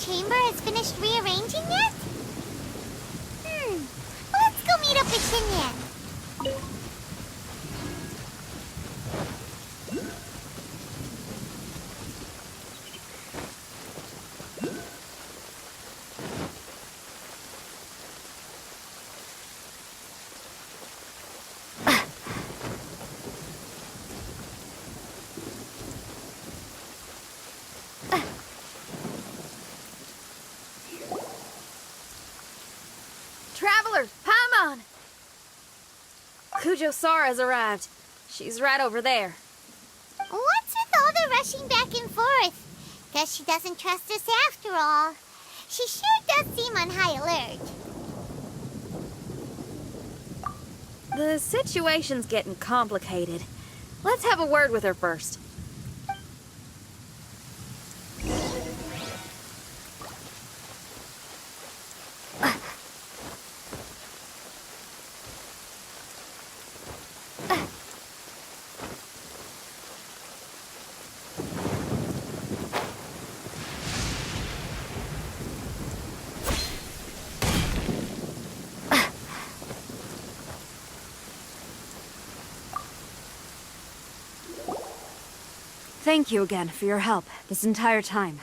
chamber has finished rearranging yet? Let's go meet up with Xinyan. Travelers, Paimon! Sara's arrived. She's right over there. What's with all the rushing back and forth? Guess she doesn't trust us after all. She sure does seem on high alert. The situation's getting complicated. Let's have a word with her first. Thank you again for your help this entire time.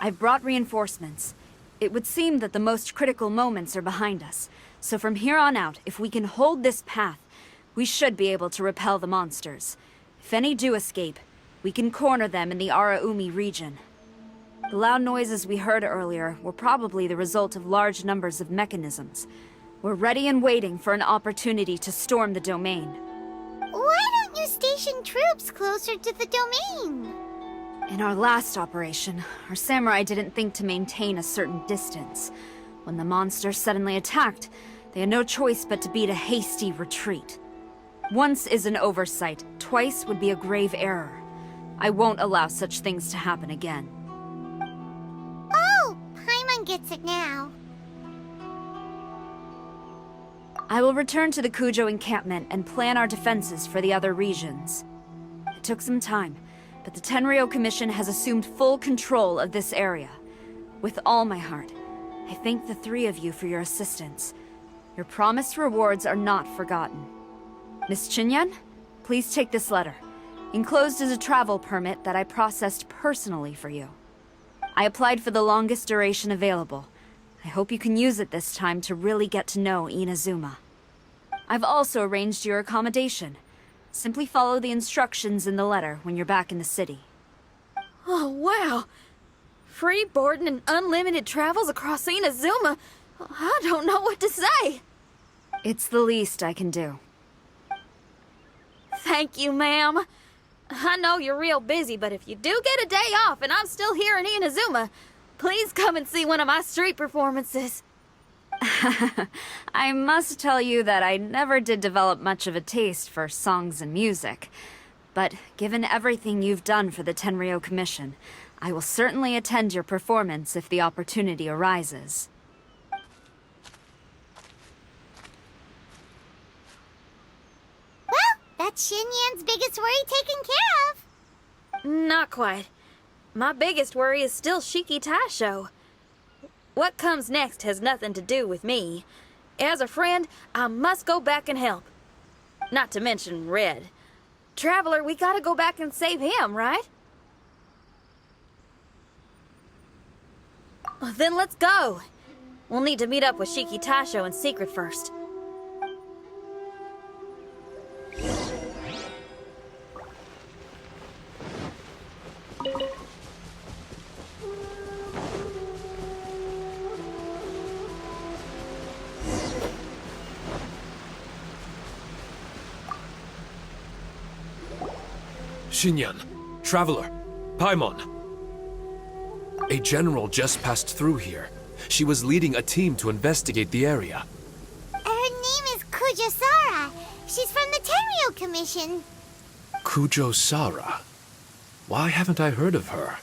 I've brought reinforcements. It would seem that the most critical moments are behind us. So from here on out, if we can hold this path, we should be able to repel the monsters. If any do escape, we can corner them in the Araumi region. The loud noises we heard earlier were probably the result of large numbers of mechanisms. We're ready and waiting for an opportunity to storm the domain. Why don't you station troops closer to the domain? In our last operation, our samurai didn't think to maintain a certain distance. When the monsters suddenly attacked, they had no choice but to beat a hasty retreat. Once is an oversight, twice would be a grave error. I won't allow such things to happen again. Oh, Paimon gets it now. I will return to the Kujo encampment and plan our defenses for the other regions. It took some time, but the Tenryou Commission has assumed full control of this area. With all my heart, I thank the three of you for your assistance. Your promised rewards are not forgotten. Miss Xinyan, please take this letter. Enclosed is a travel permit that I processed personally for you. I applied for the longest duration available. I hope you can use it this time to really get to know Inazuma. I've also arranged your accommodation. Simply follow the instructions in the letter when you're back in the city. Oh, wow! Free boarding and unlimited travels across Inazuma? I don't know what to say! It's the least I can do. Thank you, ma'am. I know you're real busy, but if you do get a day off and I'm still here in Inazuma, please come and see one of my street performances. I must tell you that I never did develop much of a taste for songs and music. But given everything you've done for the Tenryou Commission, I will certainly attend your performance if the opportunity arises. Well, that's Xinyan's biggest worry taken care of. Not quite. My biggest worry is still Shiki Taisho. What comes next has nothing to do with me. As a friend, I must go back and help. Not to mention Red. Traveler, we gotta go back and save him, right? Well, then let's go. We'll need to meet up with Shiki Taisho in secret first. Xinyan, Traveler, Paimon. A general just passed through here. She was leading a team to investigate the area. Her name is Kujosara. She's from the Tenryou Commission. Kujosara? Why haven't I heard of her?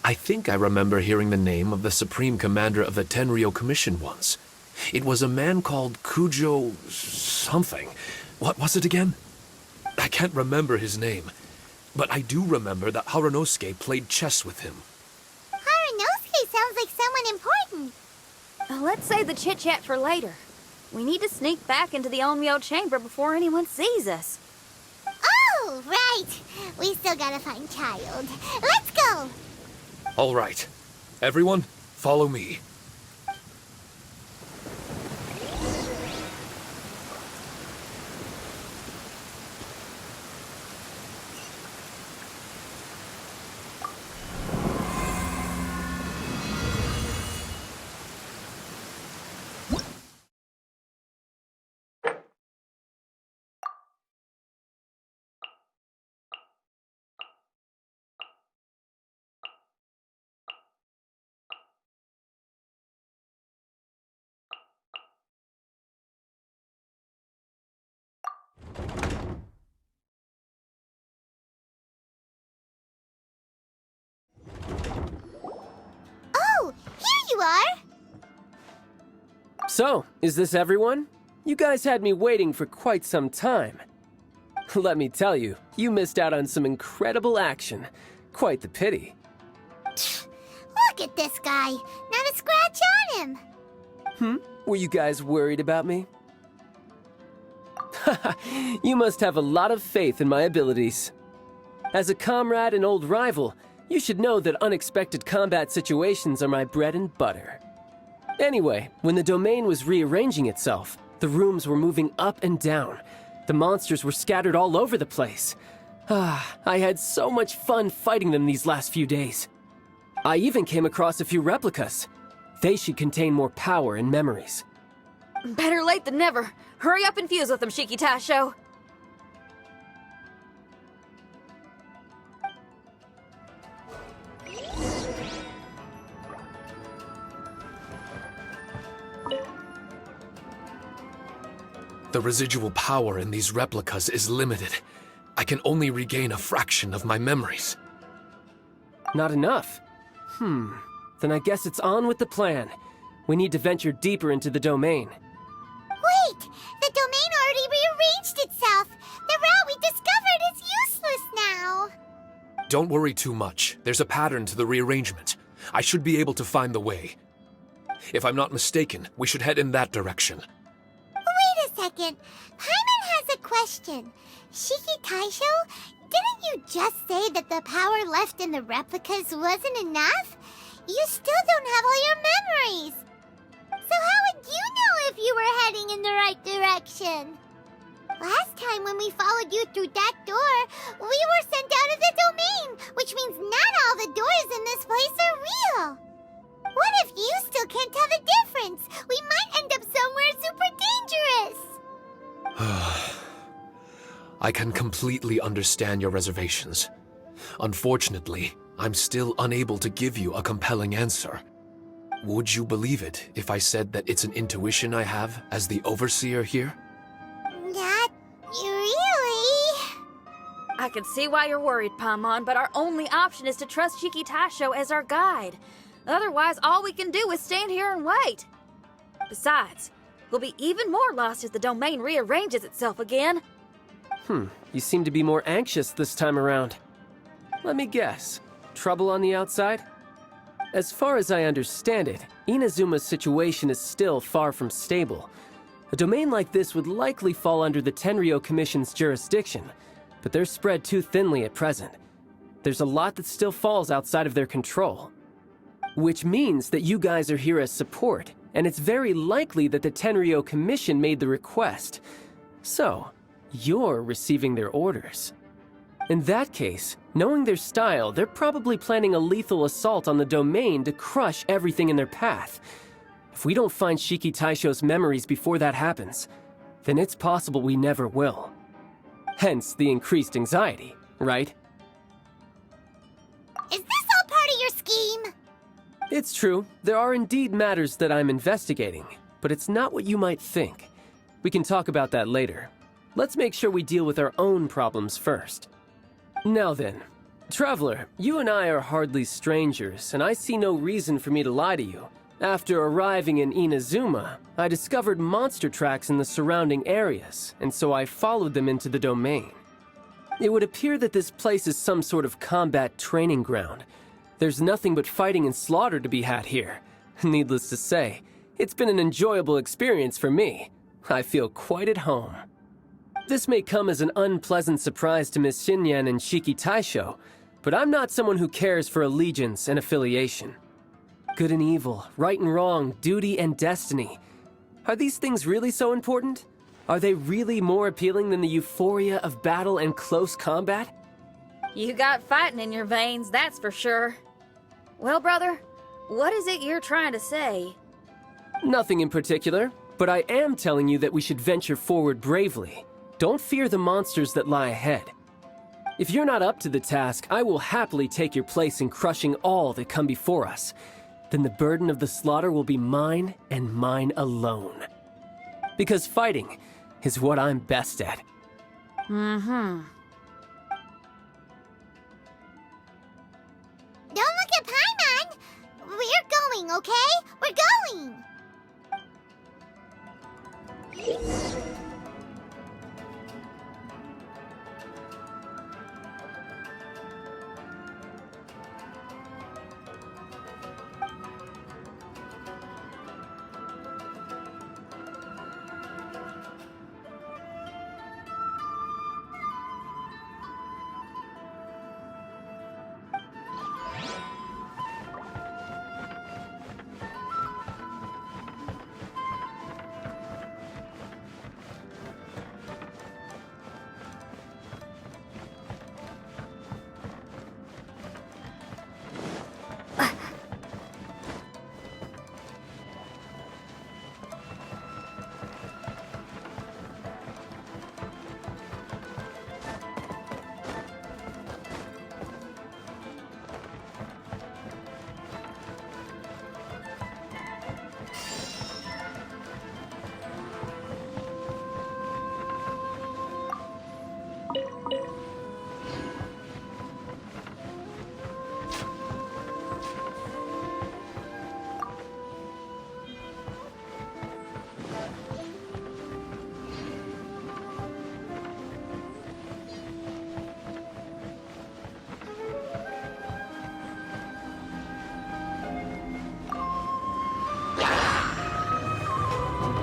I think I remember hearing the name of the Supreme Commander of the Tenryou Commission once. It was a man called Kujo... something. What was it again? I can't remember his name. But I do remember that Harunosuke played chess with him. like someone important. Let's save the chit-chat for later. We need to sneak back into the Onmyo chamber before anyone sees us. Oh, right. We still gotta find Child. Let's go. All right. Everyone, follow me. Oh, here you are. So, is this everyone? You guys had me waiting for quite some time. Let me tell you, you missed out on some incredible action. Quite the pity. Look at this guy. Not a scratch on him. Were you guys worried about me? You must have a lot of faith in my abilities. As a comrade and old rival, you should know that unexpected combat situations are my bread and butter. Anyway, when the domain was rearranging itself, the rooms were moving up and down. The monsters were scattered all over the place. I had so much fun fighting them these last few days. I even came across a few replicas. They should contain more power and memories. Better late than never. Hurry up and fuse with them, Shiki Tasho. The residual power in these replicas is limited. I can only regain a fraction of my memories. Not enough? Then I guess it's on with the plan. We need to venture deeper into the domain. Wait! The domain already rearranged itself. The route we discovered is useless now. Don't worry too much. There's a pattern to the rearrangement. I should be able to find the way. If I'm not mistaken, we should head in that direction. Wait a second. Paimon has a question. Shiki Taisho, didn't you just say that the power left in the replicas wasn't enough? You still don't have all your memories. So how would you know if you were heading in the right direction? Last time when we followed you through that door, we were sent out of the domain, which means not all the doors in this place are real. What if you still can't tell the difference? We might end up somewhere super dangerous. I can completely understand your reservations. Unfortunately, I'm still unable to give you a compelling answer. Would you believe it if I said that it's an intuition I have as the overseer here? Not really. I can see why you're worried, Paimon, but our only option is to trust Shiki Tasho as our guide. Otherwise, all we can do is stand here and wait. Besides, we'll be even more lost as the domain rearranges itself again. You seem to be more anxious this time around. Let me guess. Trouble on the outside? As far as I understand it, Inazuma's situation is still far from stable. A domain like this would likely fall under the Tenryo Commission's jurisdiction, but they're spread too thinly at present. There's a lot that still falls outside of their control. Which means that you guys are here as support, and it's very likely that the Tenryo Commission made the request. So, you're receiving their orders. In that case, knowing their style, they're probably planning a lethal assault on the domain to crush everything in their path. If we don't find Shiki Taisho's memories before that happens, then it's possible we never will. Hence the increased anxiety, right? Is this all part of your scheme? It's true, there are indeed matters that I'm investigating, but it's not what you might think. We can talk about that later. Let's make sure we deal with our own problems first. Now then, Traveler, you and I are hardly strangers, and I see no reason for me to lie to you. After arriving in Inazuma, I discovered monster tracks in the surrounding areas, and so I followed them into the domain. It would appear that this place is some sort of combat training ground. There's nothing but fighting and slaughter to be had here. Needless to say, it's been an enjoyable experience for me. I feel quite at home. This may come as an unpleasant surprise to Miss Xinyan and Shiki Taisho, but I'm not someone who cares for allegiance and affiliation. Good and evil, right and wrong, duty and destiny. Are these things really so important? Are they really more appealing than the euphoria of battle and close combat? You got fighting in your veins, that's for sure. Well, brother, what is it you're trying to say? Nothing in particular, but I am telling you that we should venture forward bravely. Don't fear the monsters that lie ahead. If you're not up to the task, I will happily take your place in crushing all that come before us. Then the burden of the slaughter will be mine and mine alone. Because fighting is what I'm best at. Mm-hmm. Don't look at Paimon! We're going, okay? We're going!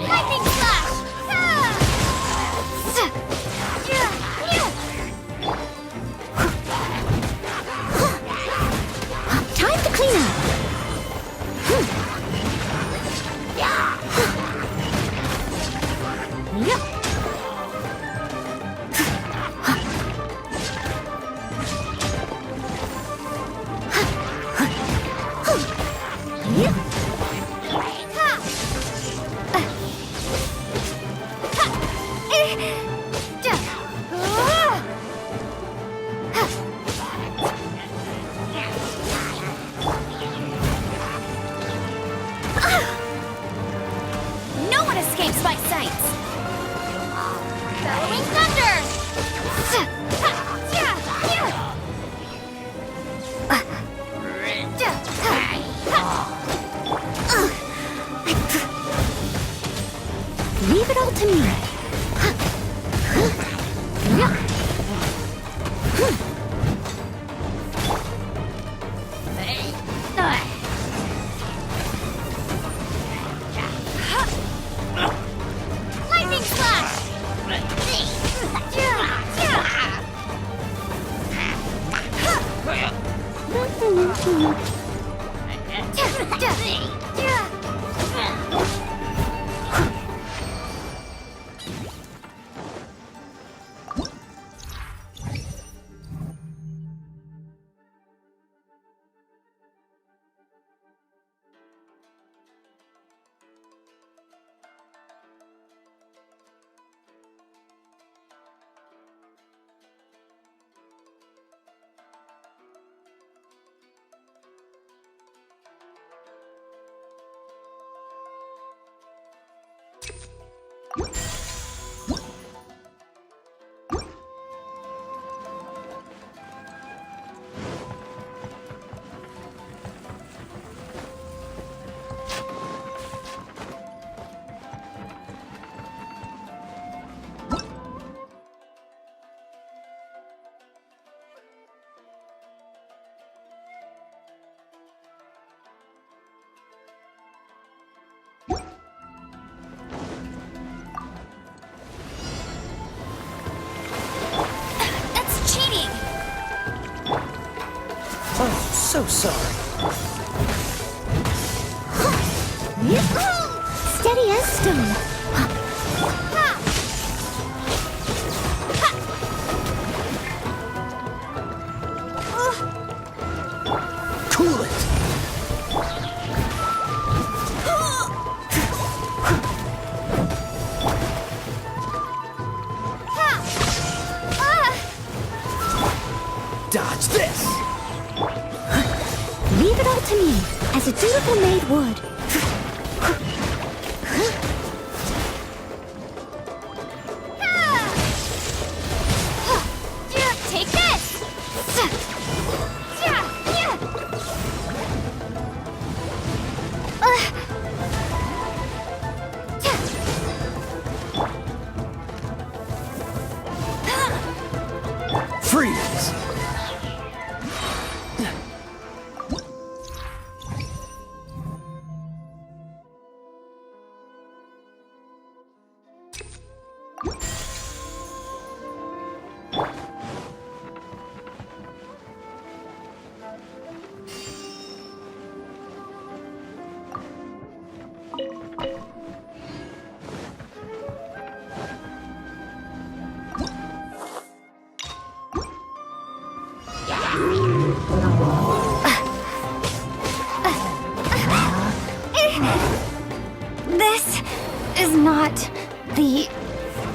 Lightning Flash! Time to clean up! No one escapes my sights! Bellowing Thunder! Leave it all to me. Lightning Slash! so sorry. Steady as stone. Cool it. Dodge this. Leave it all to me, as a dutiful maid would. Take this! Freeze. This is not the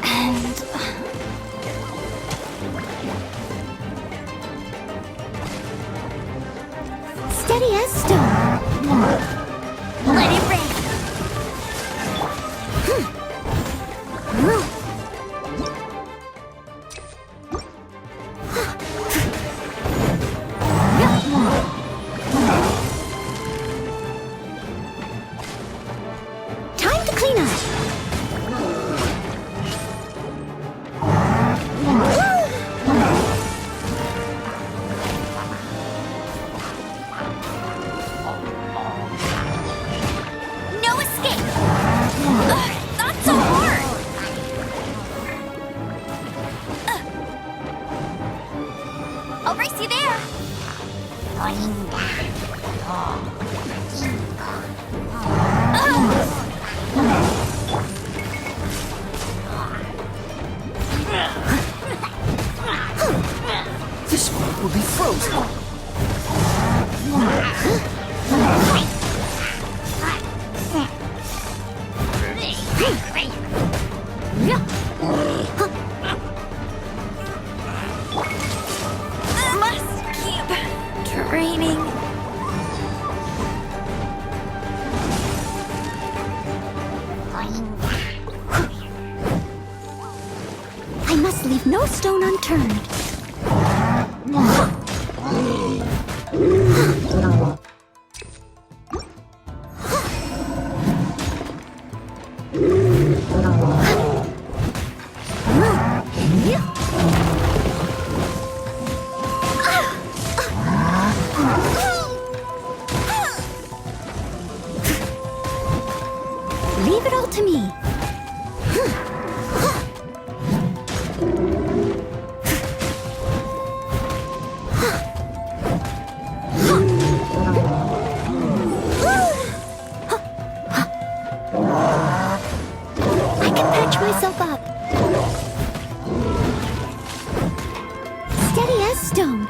end. Steady as stone. Let it rain. Time to clean up. No escape. Not so hard. I'll race you there. This one will be frozen. Must keep training. I must leave no stone unturned. Leave it all to me. I can patch myself up. Steady as stone.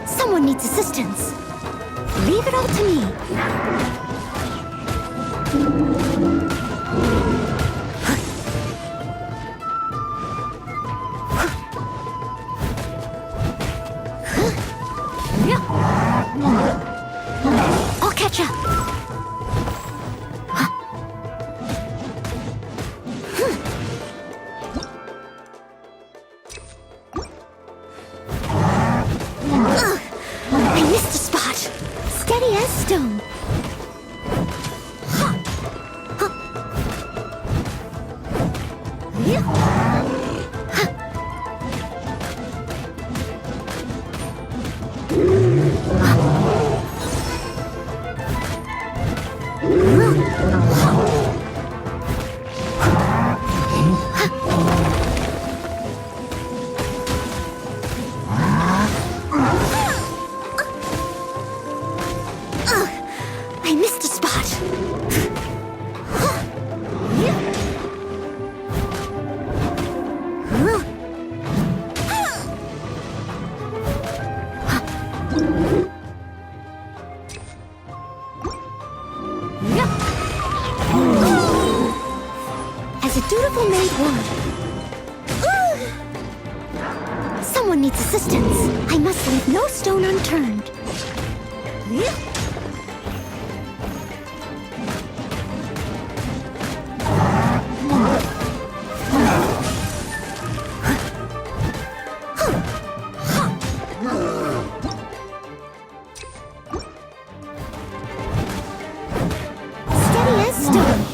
Someone needs assistance. Leave it all to me. I'll catch up. I missed a spot. Steady as stone. I missed a spot. As a dutiful maid would. Someone needs assistance. I must leave no stone unturned. Steady as stone.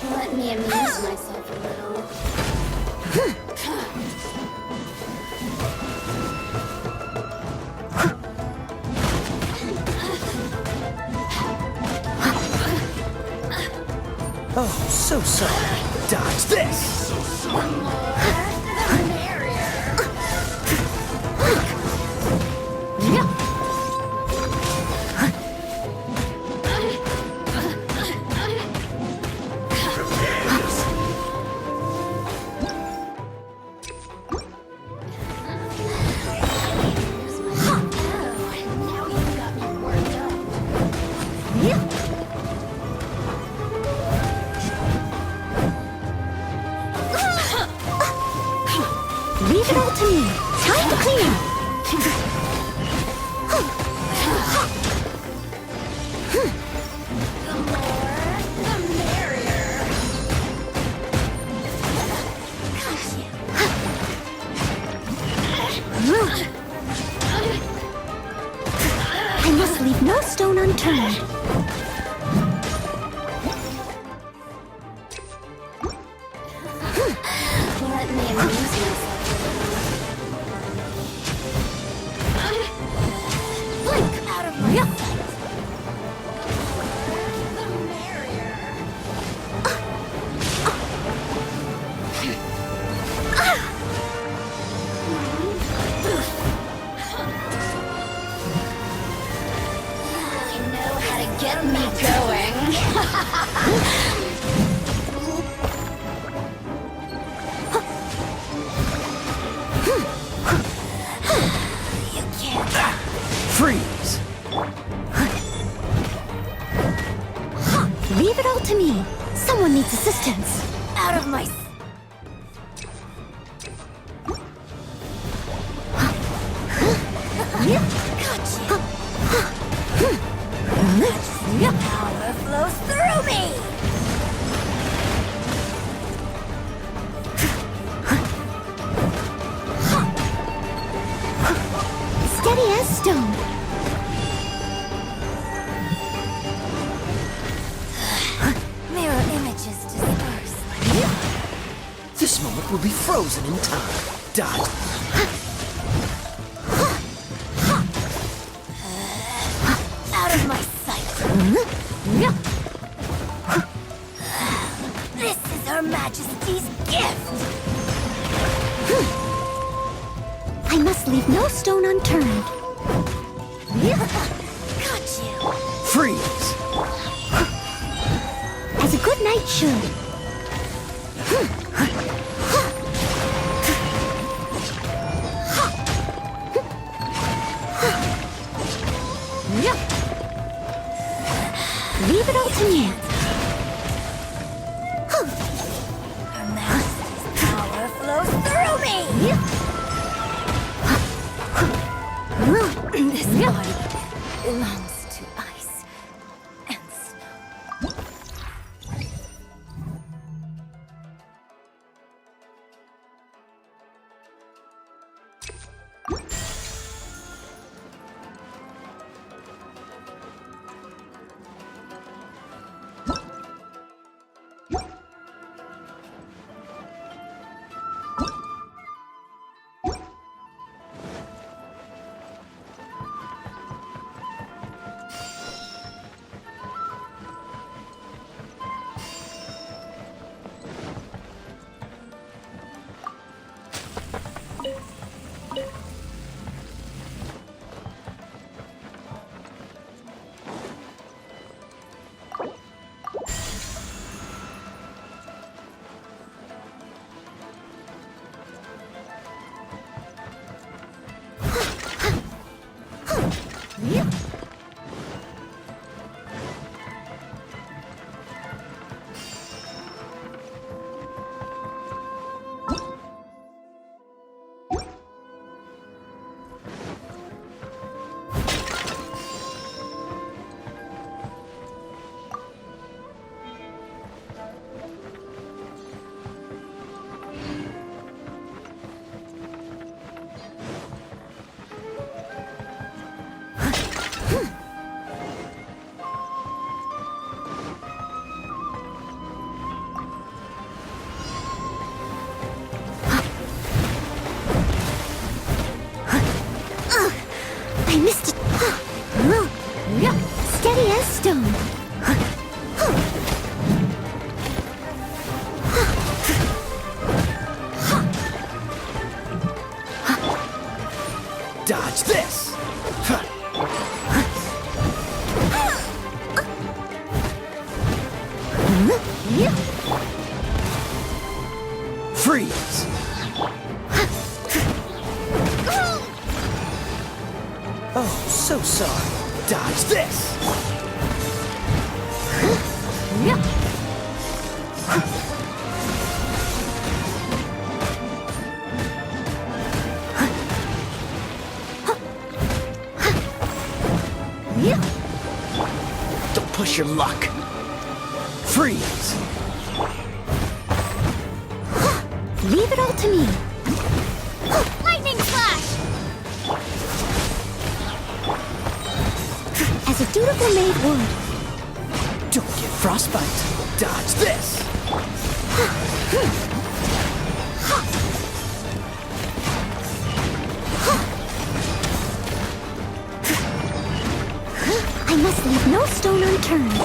Let me amuse myself a little. Oh, so sorry. Dodge this! One more, the merrier. Now you've got me worked up. Leave it all to me. Time to clean up. The more, the merrier. I must leave no stone unturned. Leave it all to me. Someone needs assistance. Out of my... Power flows through me! Steady as stone. Mirror images disperse. This moment will be frozen in time. Dodge. Out of my sight. This is Her Majesty's gift! I must leave no stone unturned. Got you! Freeze! As a good knight should. Leave it all to me. Her Majesty's power flows through me! This body belongs to ice and snow. I missed it. Steady as stone. Dodge this! Freeze! Oh, so sorry. Dodge this! Don't push your luck. Freeze! Leave it all to me. Lightning flash! As a dutiful maid would. Don't get frostbite. Dodge this! I must leave no stone unturned.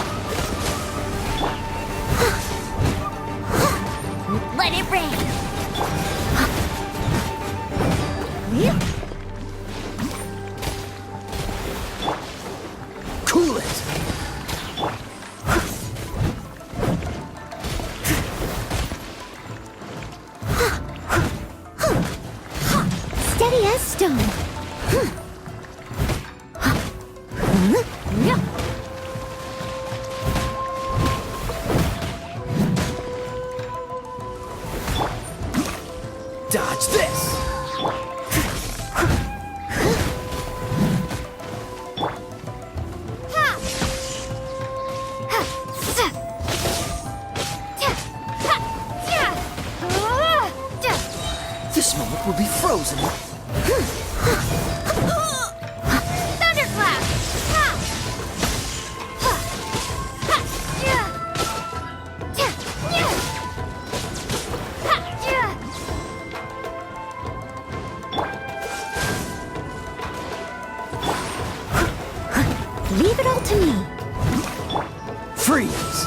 Let it rain! Cool it! Steady as stone. frozen. Thunderclap! Ha! Ha! Ha! Yeah! Yeah! Yeah! Ha! Yeah! Leave it all to me. Freeze!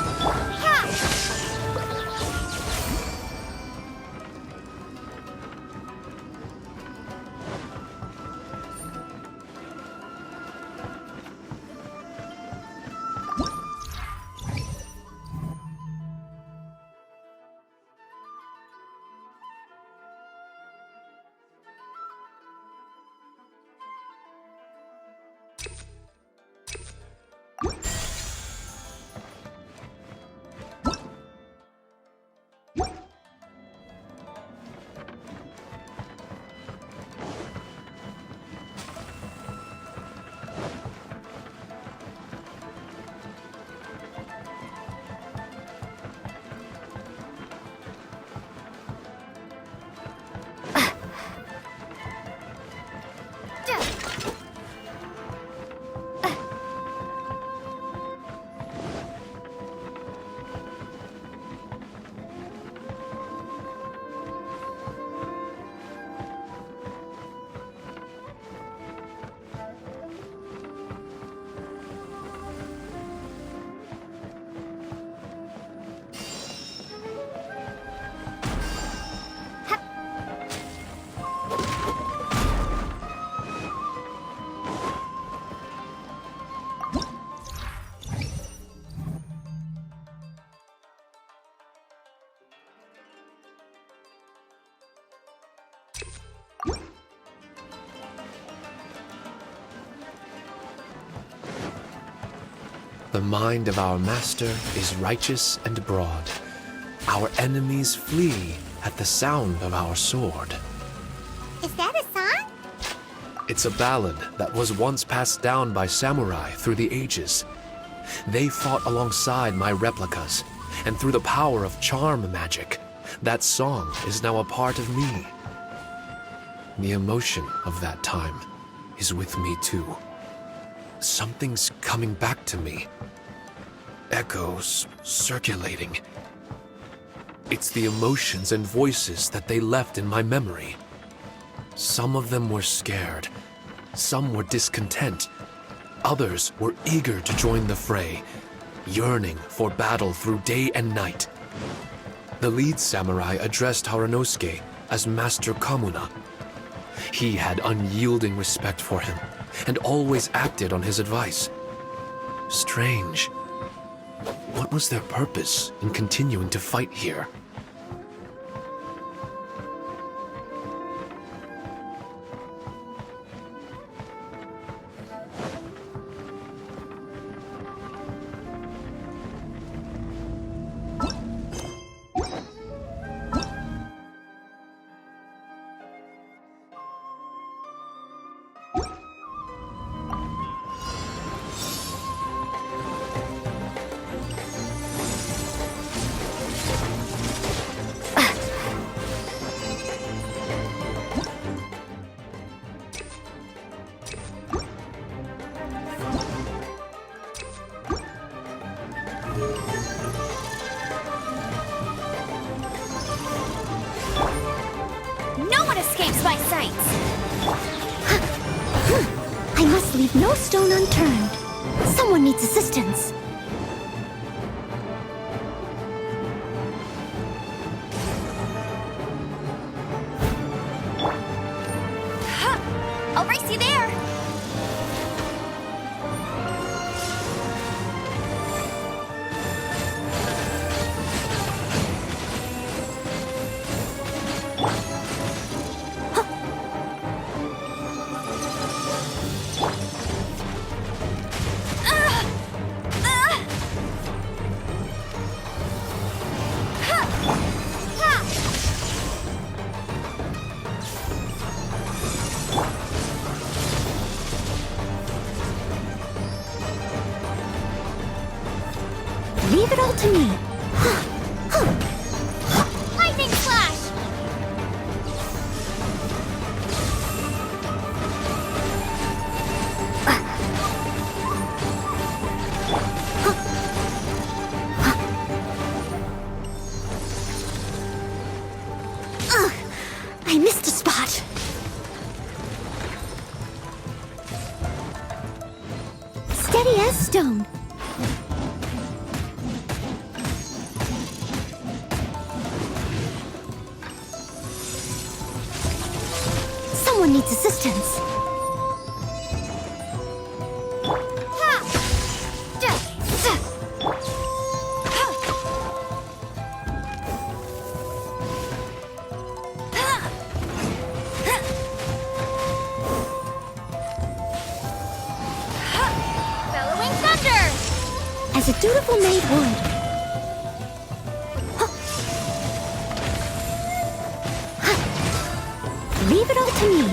The mind of our master is righteous and broad. Our enemies flee at the sound of our sword. Is that a song? It's a ballad that was once passed down by samurai through the ages. They fought alongside my replicas, and through the power of charm magic, that song is now a part of me. The emotion of that time is with me too. Something's coming back to me. Echoes circulating. It's the emotions and voices that they left in my memory. Some of them were scared. Some were discontent. Others were eager to join the fray, yearning for battle through day and night. The lead samurai addressed Haranosuke as Master Kamuna. He had unyielding respect for him, and always acted on his advice. Strange. What was their purpose in continuing to fight here? No one escapes my sights! I must leave no stone unturned. Someone needs assistance. I'll race you there! Leave it all to me. Lightning flash! Just a spot. Steady as stone. Someone needs assistance. Bellowing thunder! As a dutiful maid would. Leave it all to me.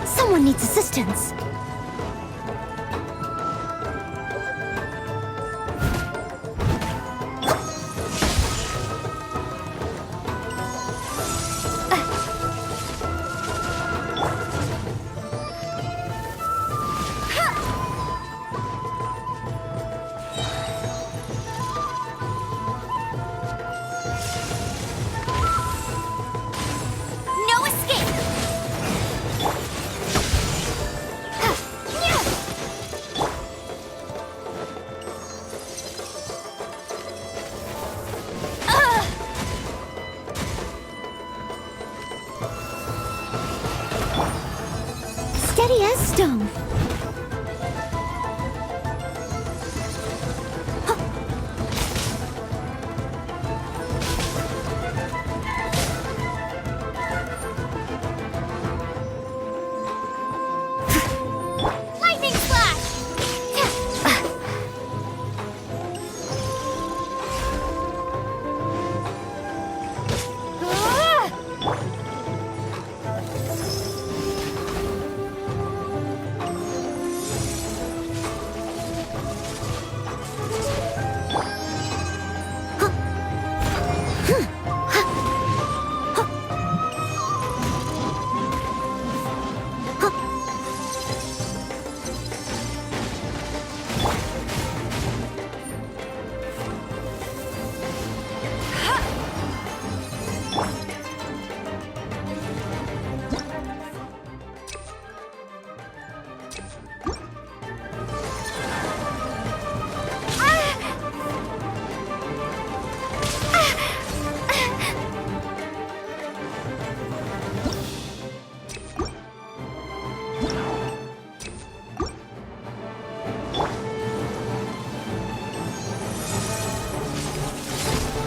Someone needs assistance. No escape! Steady as stone. Lightning flash!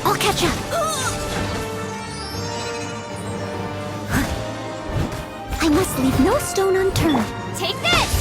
I'll catch up. I must leave no stone unturned. Take this!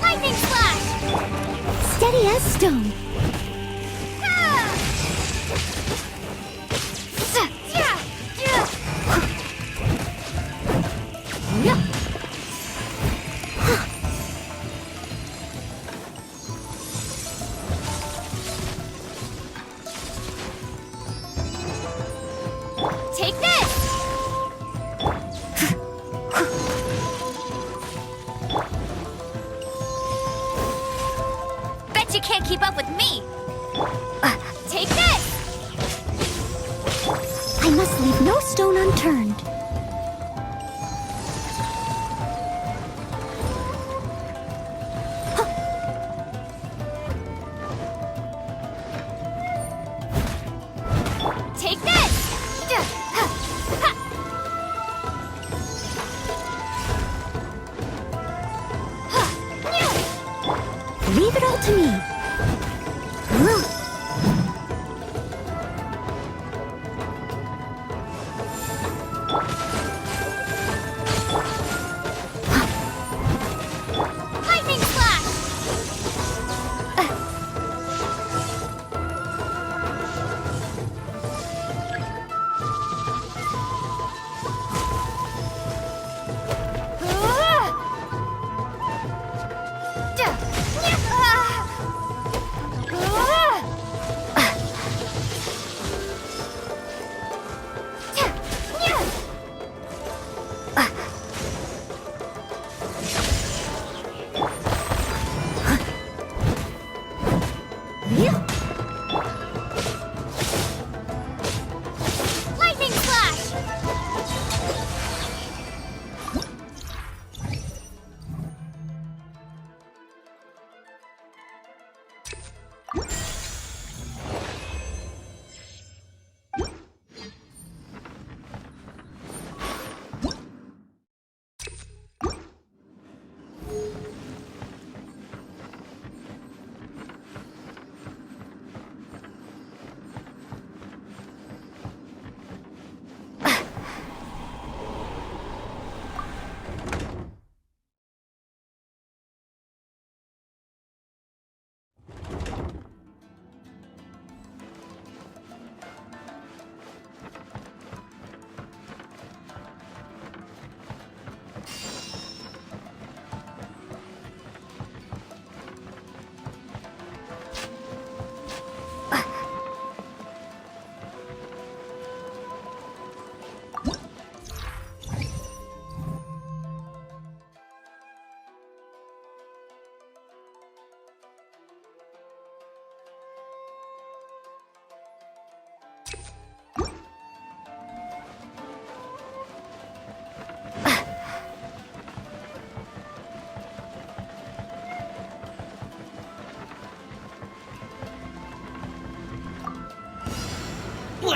Lightning flash! Steady as stone. Take this! Bet you can't keep up with me! Take this! I must leave no stone unturned. Take this!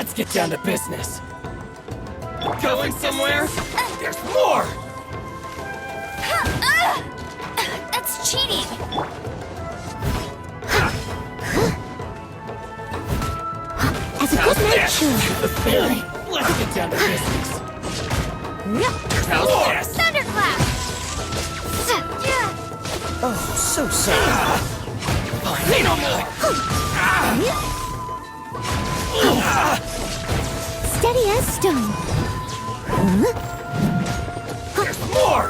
Let's get down to business. Going somewhere? There's more! That's cheating. As a good nature. The fairy. Let's get down to business. How's this? Thunderclap. Oh, so sorry. Say no more. Steady as stone. There's more!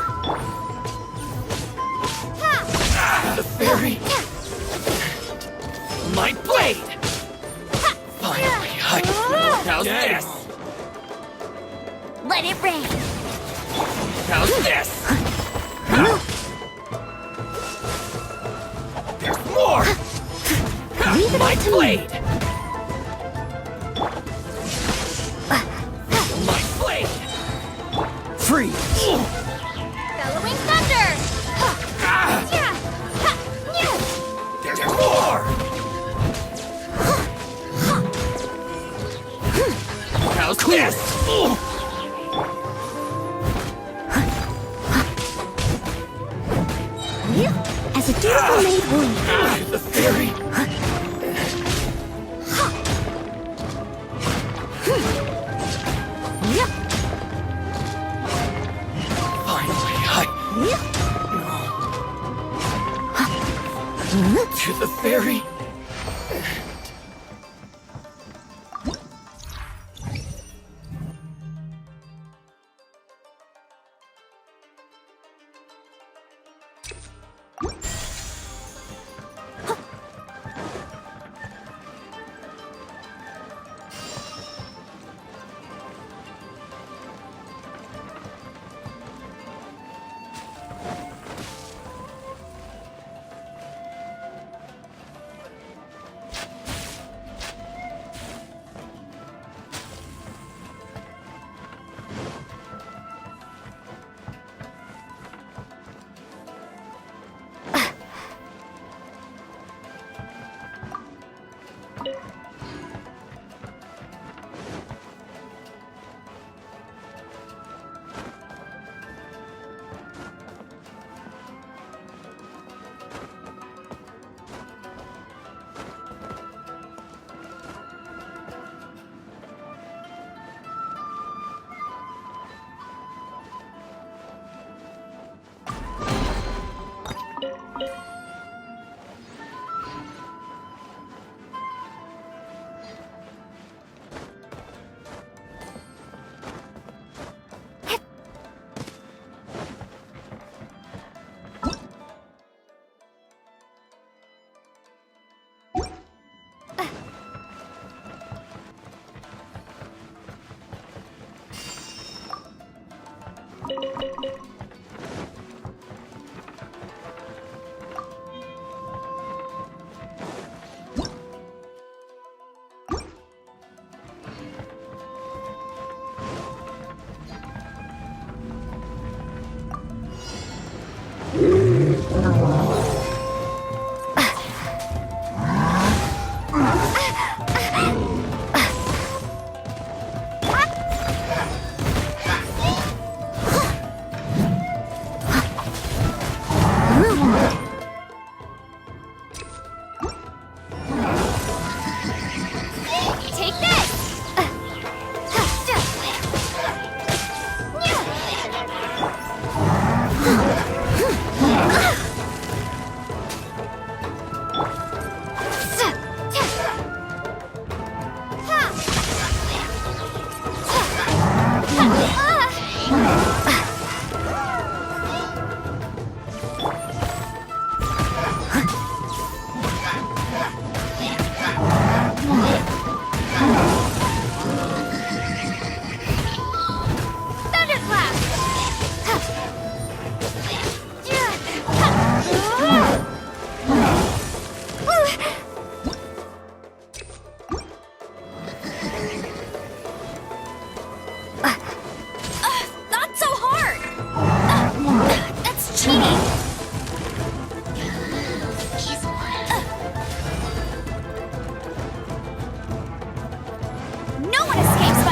The fairy! My blade! Finally, how's this? Let it rain. How's this? There's more! Leave it My up to me. blade! My blade! Freeze! Bellowing thunder. There's more! How's this? As a dutiful maid would. The fairy! Finally, to the fairy?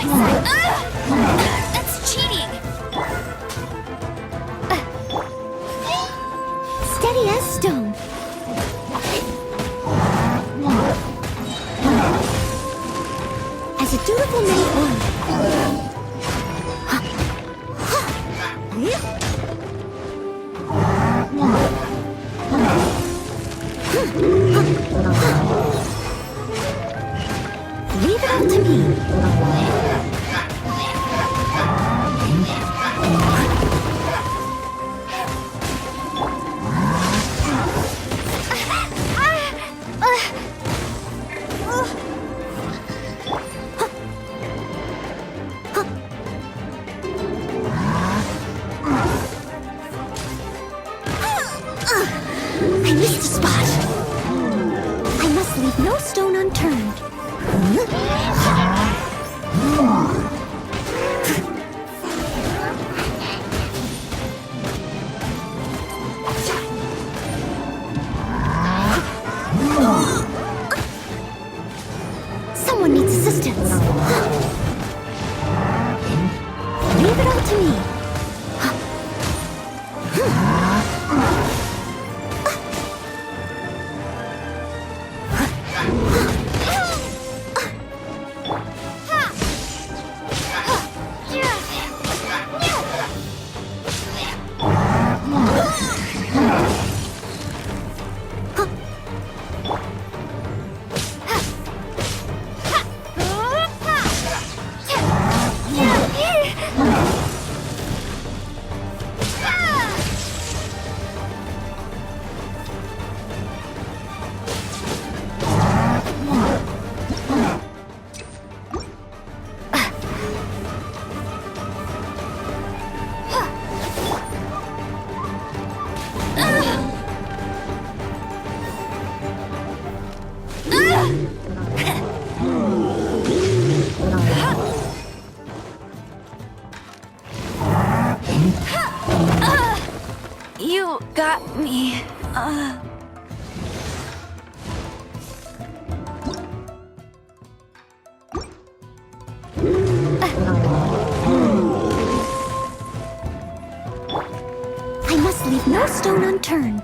side. That's cheating. Steady as stone. As a dutiful maid would. Leave it all to me. I missed a spot. I must leave no stone unturned. Someone needs assistance. Leave it all to me. You got me. I must leave no stone unturned.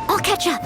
I'll catch up.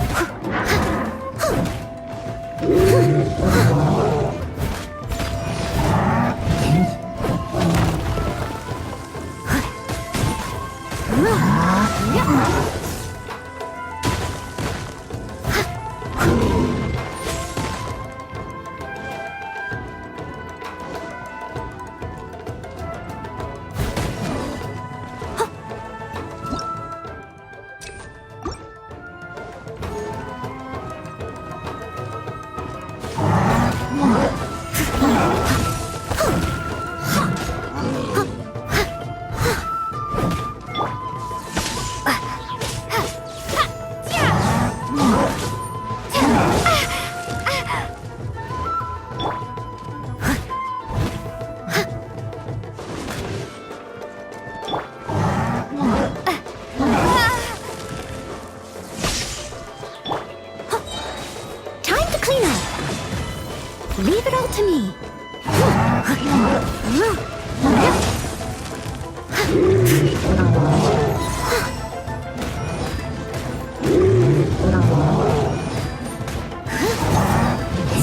Leave it all to me.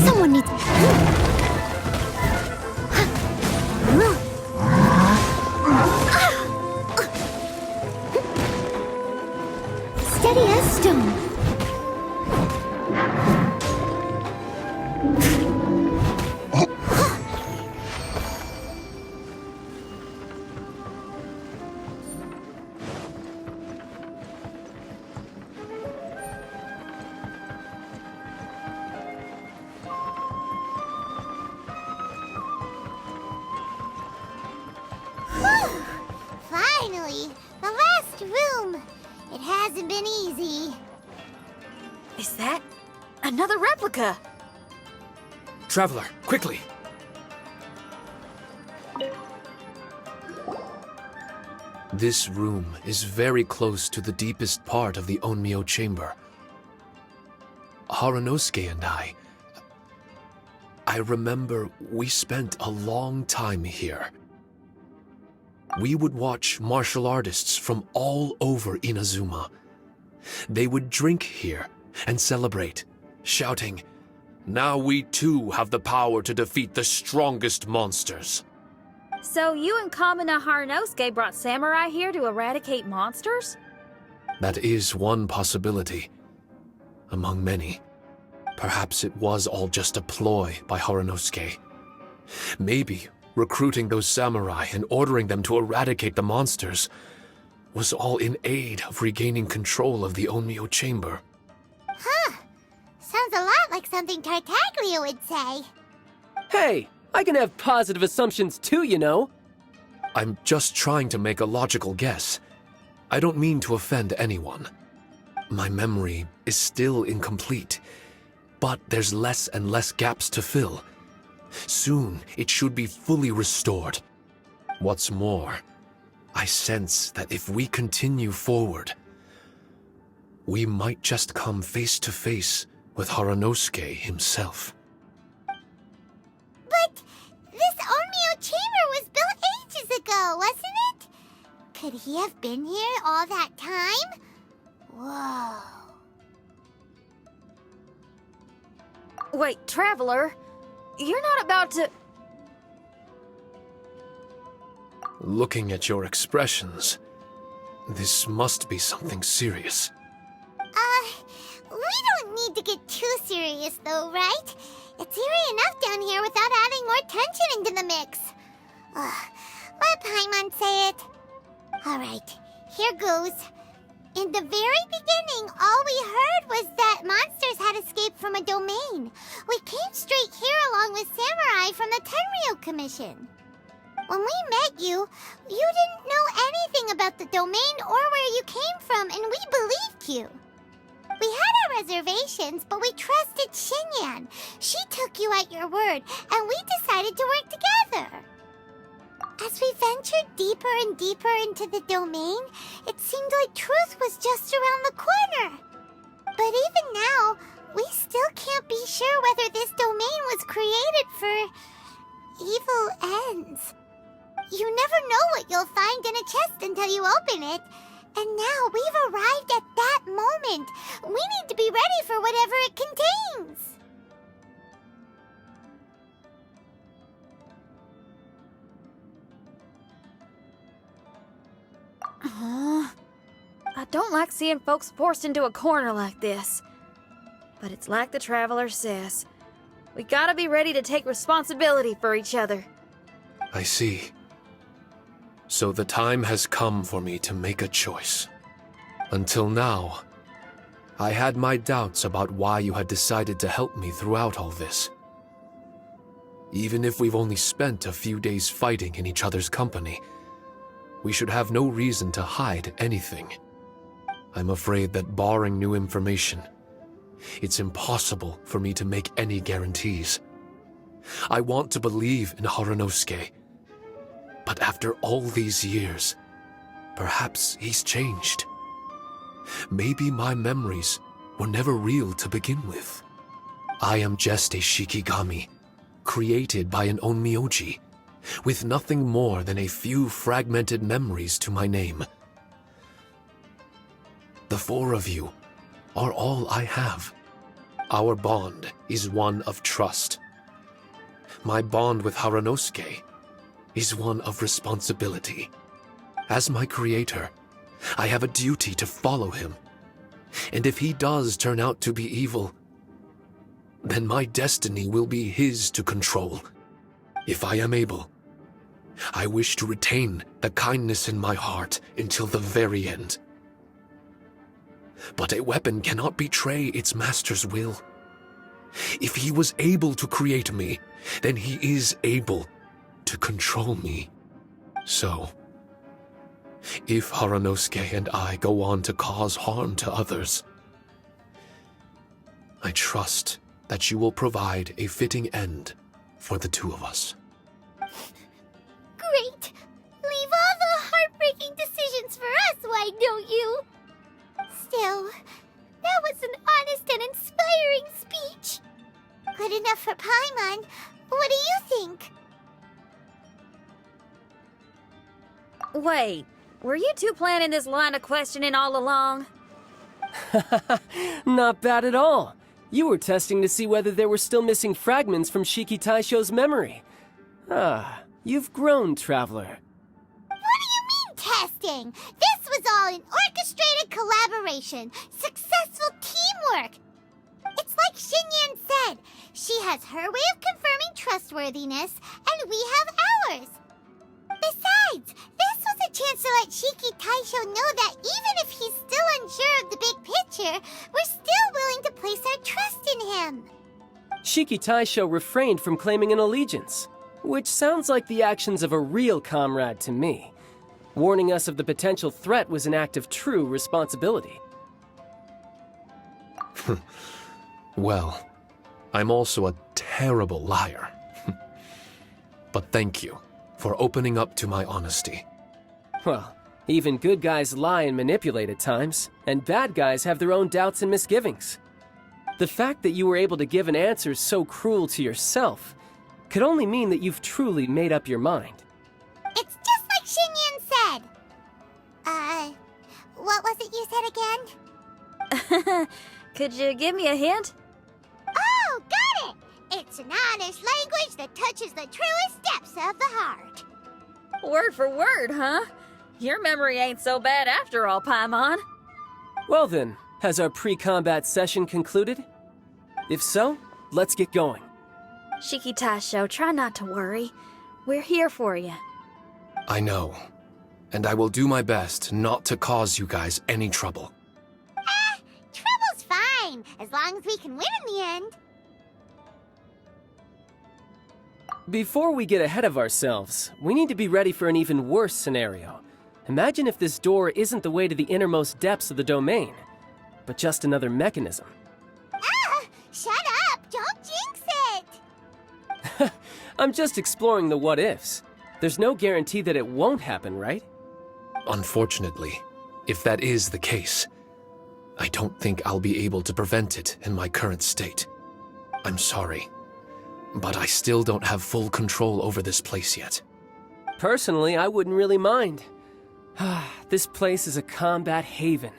Someone needs... Steady as stone. Finally, the last room. It hasn't been easy. Is that another replica? Traveler, quickly! This room is very close to the deepest part of the Onmyo chamber. Haranosuke and I remember we spent a long time here. We would watch martial artists from all over Inazuma. They would drink here and celebrate, shouting, "Now we too have the power to defeat the strongest monsters." So you and Kamina Haranosuke brought samurai here to eradicate monsters? That is one possibility, among many. Perhaps it was all just a ploy by Haranosuke. Maybe recruiting those samurai and ordering them to eradicate the monsters was all in aid of regaining control of the Onmyo chamber. Huh. Sounds a lot like something Tartaglia would say. Hey, I can have positive assumptions too, you know. I'm just trying to make a logical guess. I don't mean to offend anyone. My memory is still incomplete, but there's less and less gaps to fill. Soon, it should be fully restored. What's more, I sense that if we continue forward, we might just come face to face with Haranosuke himself. But this Onmyo chamber was built ages ago, wasn't it? Could he have been here all that time? Whoa. Wait, Traveler, you're not about to... Looking at your expressions, this must be something serious. We don't need to get too serious though, right? It's eerie enough down here without adding more tension into the mix. Let Paimon say it. Alright, here goes. In the very beginning, all we heard was that monsters had escaped from a domain. We came straight here along with samurai from the Tenryo Commission. When we met you, you didn't know anything about the domain or where you came from, and we believed you. We had our reservations, but we trusted Shinyan. She took you at your word, and we decided to work together. As we ventured deeper and deeper into the domain, it seemed like truth was just around the corner. But even now, we still can't be sure whether this domain was created for evil ends. You never know what you'll find in a chest until you open it. And now we've arrived at that moment. We need to be ready for whatever it contains. I don't like seeing folks forced into a corner like this. But it's like the Traveler says. We gotta be ready to take responsibility for each other. I see. So the time has come for me to make a choice. Until now, I had my doubts about why you had decided to help me throughout all this. Even if we've only spent a few days fighting in each other's company, we should have no reason to hide anything. I'm afraid that barring new information, it's impossible for me to make any guarantees. I want to believe in Haranosuke, but after all these years, perhaps he's changed. Maybe my memories were never real to begin with. I am just a Shikigami, created by an Onmyoji, with nothing more than a few fragmented memories to my name. The four of you are all I have. Our bond is one of trust. My bond with Haranosuke is one of responsibility. As my creator, I have a duty to follow him. And if he does turn out to be evil, then my destiny will be his to control. If I am able, I wish to retain the kindness in my heart until the very end. But a weapon cannot betray its master's will. If he was able to create me, then he is able to control me. So, if Haranosuke and I go on to cause harm to others, I trust that you will provide a fitting end for the two of us. Great! Leave all the heartbreaking decisions Paimon, what do you think? Wait, were you two planning this line of questioning all along? Not bad at all. You were testing to see whether there were still missing fragments from Shiki Taisho's memory. Ah, you've grown, Traveler. What do you mean, testing? This was all an orchestrated collaboration, successful teamwork. It's like Xinyan said, she has her way of confirming trustworthiness, and we have ours. Besides, this was a chance to let Shiki Taisho know that even if he's still unsure of the big picture, we're still willing to place our trust in him. Shiki Taisho refrained from claiming an allegiance, which sounds like the actions of a real comrade to me. Warning us of the potential threat was an act of true responsibility. Well, I'm also a terrible liar. But thank you for opening up to my honesty. Well, even good guys lie and manipulate at times, and bad guys have their own doubts and misgivings. The fact that you were able to give an answer so cruel to yourself could only mean that you've truly made up your mind. It's just like Xinyan said. What was it you said again? Could you give me a hint? Oh, got it! It's an honest language that touches the truest depths of the heart. Word for word, huh? Your memory ain't so bad after all, Paimon. Well then, has our pre-combat session concluded? If so, let's get going. Shiki Taisho, try not to worry. We're here for you. I know. And I will do my best not to cause you guys any trouble. Trouble's fine, as long as we can win in the end. Before we get ahead of ourselves, we need to be ready for an even worse scenario. Imagine if this door isn't the way to the innermost depths of the domain, but just another mechanism. Shut up! Don't jinx it! I'm just exploring the what-ifs. There's no guarantee that it won't happen, right? Unfortunately, if that is the case, I don't think I'll be able to prevent it in my current state. I'm sorry, but I still don't have full control over this place yet. Personally, I wouldn't really mind. This place is a combat haven.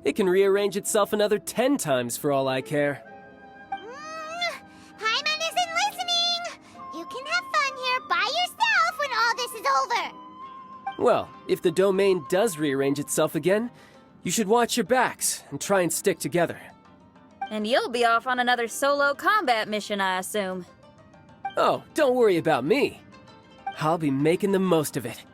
It can rearrange itself another 10 times for all I care. Paimon isn't listening! You can have fun here by yourself when all this is over! Well, if the domain does rearrange itself again, you should watch your backs and try and stick together. And you'll be off on another solo combat mission, I assume. Oh, don't worry about me. I'll be making the most of it.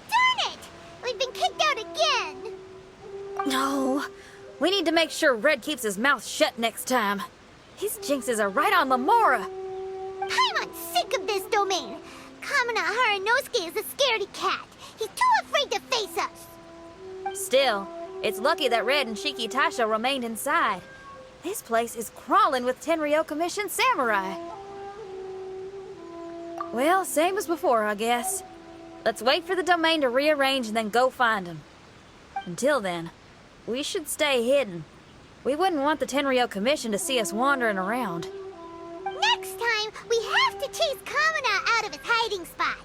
Darn it! We've been kicked out again! No, we need to make sure Red keeps his mouth shut next time. His jinxes are right on Lamora. Paimon's sick of this domain! Kamina Haranosuke is a scaredy cat. He's too afraid to face us! Still, it's lucky that Red and Shiki Taisho remained inside. This place is crawling with Tenryo Commission samurai. Well, same as before, I guess. Let's wait for the domain to rearrange and then go find him. Until then, we should stay hidden. We wouldn't want the Tenryo Commission to see us wandering around. Next time, we have to chase Kamina out of his hiding spot.